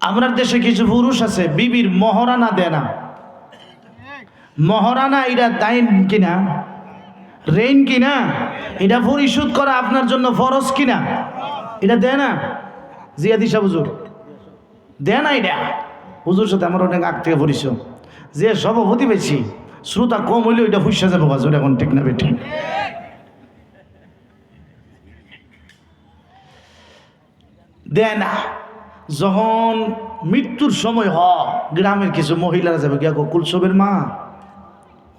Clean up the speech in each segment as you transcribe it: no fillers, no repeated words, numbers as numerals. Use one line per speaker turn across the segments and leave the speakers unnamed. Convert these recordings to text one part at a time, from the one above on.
আমরা দেশে কিছু পুরুষ আছে বিবির মহারানা দেয় না। মহারানা এটা দাইন কিনা, রেইন কিনা, এটা পরিশোধ করা আপনার জন্য ফরজ কিনা, এটা দেয় না। জিয়াদি সাহেব হুজুর দেয় না। এটা হুজুর সাথে আমার অনেক আগ থেকে পরিচয়, যে সভাপতি পেয়েছি শ্রোতা কম হইলে ওইটা ফুসা যাবো বাজুর, এখন ঠিক না বেঠিক দেয় না। যখন মৃত্যুর সময় গ্রামের কিছু মহিলারা যাবে গিয়া কুলসবের মা,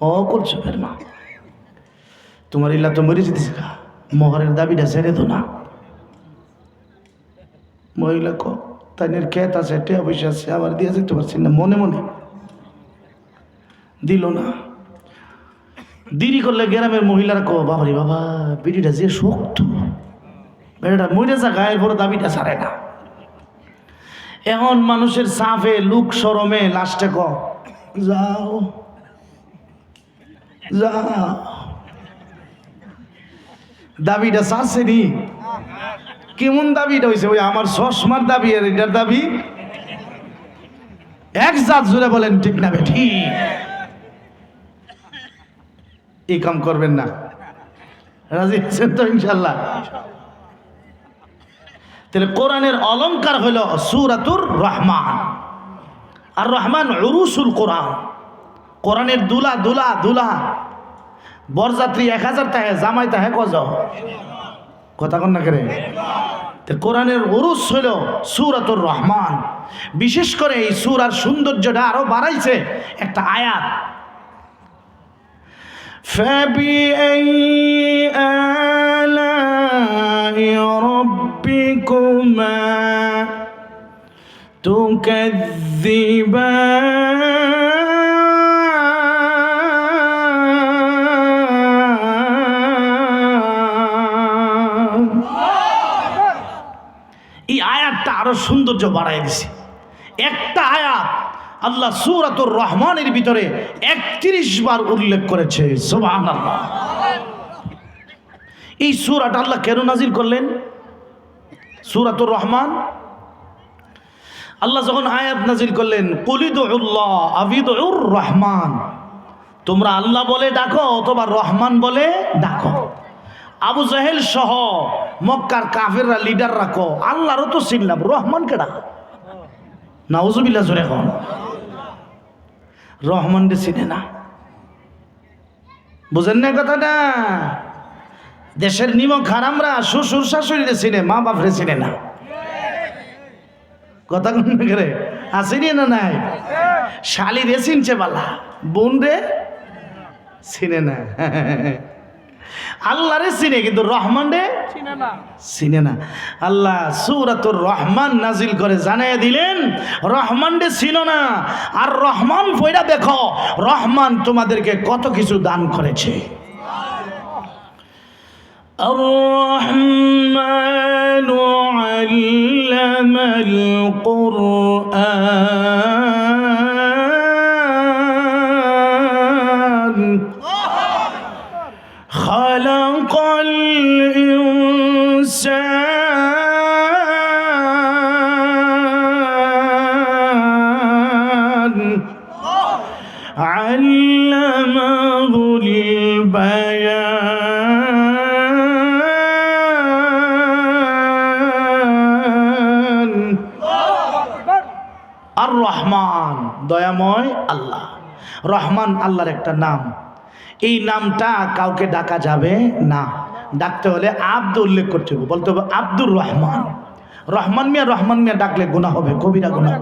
ও কুলসবের মা তোমার ইল্লা তো মরে যেতেছে, মোহরের দাবিটা ছেড়ে দো না। মহিলা তাইনের ক্ষেত আছে, টেয়া পয়সা আছে, আবার দিয়ে যেতে পারছি না, মনে মনে দিল না। দেরি করলে গ্রামের মহিলারা বাবারে বাবা বিড়িটা যে শক্ত, বেড়াটা মরে যা গায়ের বড় দাবিটা ছাড়ে না। এখন মানুষের সাফে লুক সরমে লাস্টে যাও যাও, দাবিটা ছাড়ছেনি। কেমন দাবিটা হয়েছে? ওই আমার চশমার দাবি আর এটার দাবি এক জাত, জুড়ে বলেন ঠিক না বেঠি? এই কাম করবেন না, রাজি আছেন তো ইনশাল্লাহ? তাহলে কোরআনের অলংকার হইল সূরাতুর রহমান। আর রহমান উরুসুল কোরআন, কোরআনের দুলা দুলা দুলা। বরযাত্রী 1000 তাহে, জামাই তাহে কজ, কথা কন না করে। কোরআনের উরুস হইল সূরাতুর রহমান। বিশেষ করে এই সূরার সৌন্দর্যটা আরো বাড়াইছে একটা আয়াত, فَبِأَيِّ آلَاءِ رَبِّكُمَا تُكَذِّبَانِ। এই আয়াতটা আরো সৌন্দর্য বাড়াই দিছে। একটা আয়াত আল্লাহ সূরাতুর রহমানের ভিতরে 31 বার উল্লেখ করেছে, সুবহানাল্লাহ। এই সূরাটা আল্লাহ কেন নাজিল করলেন? সূরাতুর রহমান আল্লাহ যখন আয়াত নাজিল করলেন, কুলিদুল্লাহ আবিদুর রহমান, তোমরা আল্লাহ বলে ডাকো অথবা রহমান বলে ডাকো। আবু জাহেল সহ মক্কার কাফেররা লিডার রাখো, আল্লাহরও তো চিনলাম, রহমান কেডা? নাউজুবিল্লাহ, জোরে কন। রহমান রে চিনে না, বুঝেন না কথাটা? দেশের নিমক হারামরা শ্বশুর শাশুড়িরে চিনে, মা বাপরে চিনে না। কথা কোন করে আসেনি না? নাই, শালি রে চিনছে বালা, বোন রে চিনে না। আল্লাহ রে চিনে কিন্তু রহমান রে চিনে না। আল্লাহ সূরাতুর রহমান নাজিল করে জানাইয়া দিলেন, রহমান রে চিনো না, আর রহমান পয়রা দেখো রহমান তোমাদেরকে কত কিছু দান করেছে। আর-রহমানু আল্লামাল কুরআন খালাকাল ইনসান আল্লামাহুল বায়ান। আর রহমান দয়াময় আল্লাহ। রহমান আল্লাহর একটা নাম। এই নামটা কাউকে ডাকা যাবে না, ডাকতে হলে আব্দ উল্লেখ করতে হবে, বলতে হবে আব্দুর রহমান। রহমান মিয়া ডাকলে গুনাহ হবে, কবিরা গুনাহ।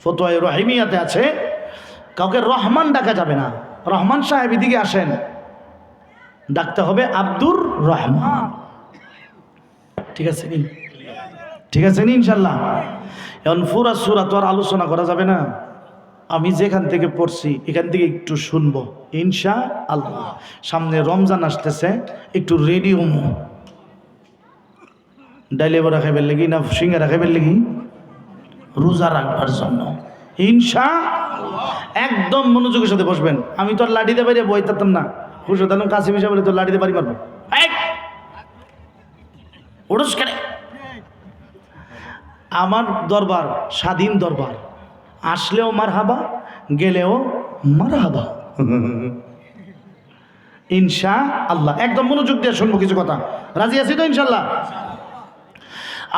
ফতোয়া রহিমিয়াতে আছে কাউকে রহমান ডাকা যাবে না। রহমান সাহেব এদিকে আসেন, ডাকতে হবে আব্দুর রহমান। ঠিক আছে নি? ঠিক আছে নি ইনশাল্লাহ? এখন পুরা সূরা তো আর আলোচনা করা যাবে না, আমি যেখান থেকে পড়ছি এখান থেকে একটু শুনবো ইনশাআল্লাহ। সামনে রমজান আসতেছে, একটু রেডি হমো। ডাইলে বড়া খাইবার লেগে না সিঙ্গারা খাইবার লেগে? রোজা রাখবার জন্য ইনশাআল্লাহ। একদম মনোযোগের সাথে বসবেন। আমি তো আর লাঠিতে বাইরে বই থাকতাম না, খুশি তাহলে কাছে মিশা বলে তোর লাঠিতে বাড়ি মারবো। উড়ুস করে আমার দরবার স্বাধীন দরবার, আসলেও মারহাবা, গেলেও মারহাবা ইনশাআল্লাহ। একদম মনোযোগ দিয়ে শুনবো কিছু কথা, রাজি আছি তো ইনশাআল্লাহ?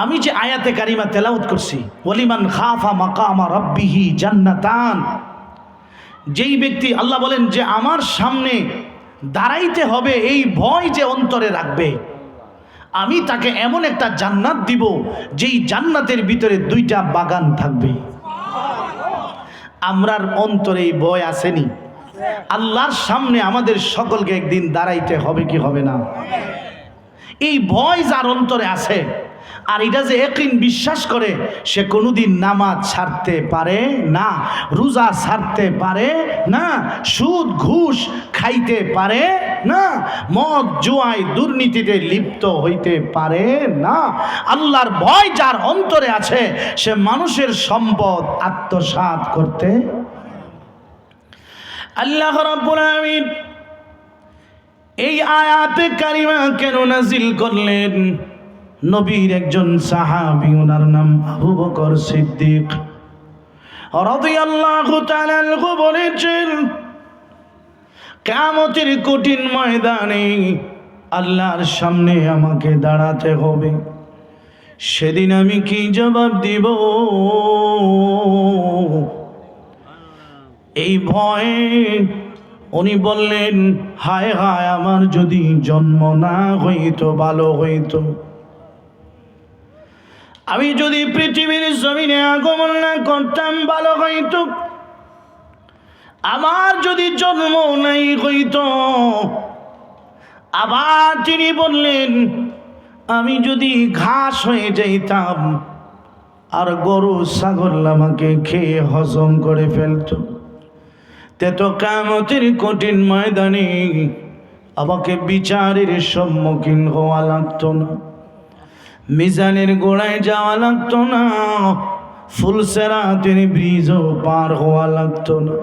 আমি যে আয়াতে কারিমা তেলাওয়াত করছি, ওয়ালিমান খাফা মাকামা রাব্বিহি জান্নাতান, যেই ব্যক্তি, আল্লাহ বলেন যে আমার সামনে দাঁড়াইতে হবে এই ভয় যে অন্তরে রাখবে, আমি তাকে এমন একটা জান্নাত দিব যেই জান্নাতের ভিতরে 2টা বাগান থাকবে। আমরার অন্তরে এই ভয় আসেনি? আল্লাহর সামনে আমাদের সকলকে একদিন দাঁড়াইতে হবে কি হবে না? এই ভয় যার অন্তরে আছে, আর এটা যে ইয়াকিন বিশ্বাস করে, সে কোনোদিন নামাজ ছাড়তে পারে না, রোজা ছাড়তে পারে না, সুদ ঘুষ খাইতে পারে না, মদ জুয়ায় দুর্নীতিতে লিপ্ত হইতে পারে না। আল্লাহর ভয় যার অন্তরে আছে, সে মানুষের সম্পদ আত্মসাৎ করতে। আল্লাহ রাব্বুল আলামিন এই আয়াতে কারিমা কেন নাজিল করলেন? নবীর একজন সাহাবী, ওনার নাম আবু বকর সিদ্দিক রাদিয়াল্লাহু তাআলা আনহু বলেছেন, কিয়ামতের কঠিন ময়দানে আল্লাহর সামনে আমাকে দাঁড়াতে হবে, সেদিন আমি কি জবাব দিব? এই ভয়ে উনি বললেন, হায় হায়, আমার যদি জন্ম না হইতো ভালো হইতো, আমি যদি পৃথিবীর জমিনে আগমন না করতাম ভালো হইতো, আমার যদি জন্ম নাই হইতো। আবার তিনি বললেন, আমি যদি ঘাস হয়ে যাইতাম আর গরু ছাগল আমাকে খেয়ে হজম করে ফেলতো, তে তো কিয়ামতের কঠিন ময়দানে আমাকে বিচারের সম্মুখীন হওয়া লাগতো না, মিজানের গোড়ায় যাওয়া লাগতো না, ফুলসেরাতের ব্রিজও পার হওয়া লাগতো না।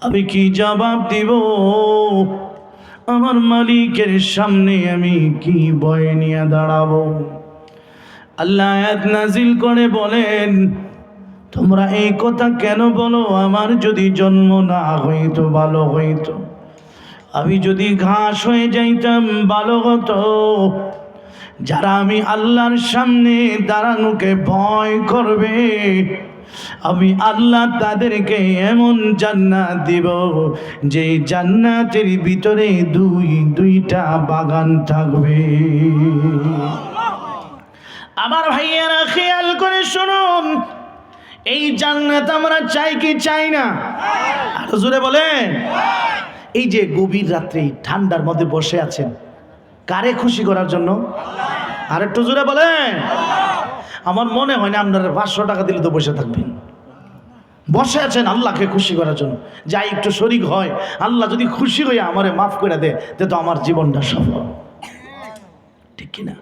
আমি কি জবাব দিব? আমার মালিকের সামনে আমি কি ভয় নিয়ে দাঁড়াবো? আল্লাহ আয়াত নাজিল করে বলেন, তোমরা এই কথা কেন বলো? আমার যদি জন্ম না হইতো ভালো হইতো, আমি যদি ঘাস হয়ে যাইতাম ভালো হতো। যারা আমি আল্লাহর সামনে দাঁড়ানোকে ভয় করবে, আমি আল্লাহ তাদেরকে এমন জান্নাত দিব যে জান্নাতের ভিতরে 2টা বাগান থাকবে। আমার ভাইয়েরা খেয়াল করে শুনুন, এই জান্নাত আমরা চাই কি চাই না? আর জোরে বলেন। এই যে গভীর রাত্রে ঠান্ডার মধ্যে বসে আছেন, কারে খুশি করার জন্য? আর একটু জোরে বলেন। আমার মনে হয় না আপনারা 500 টাকা দিলে তো বসে থাকবেন। বসে আছেন আল্লাহকে খুশি করার জন্য। যাই একটু শরীক হয়, আল্লাহ যদি খুশি হয়ে আমারে মাফ করে দেয়, তো আমার জীবনটা সফল, ঠিক কিনা?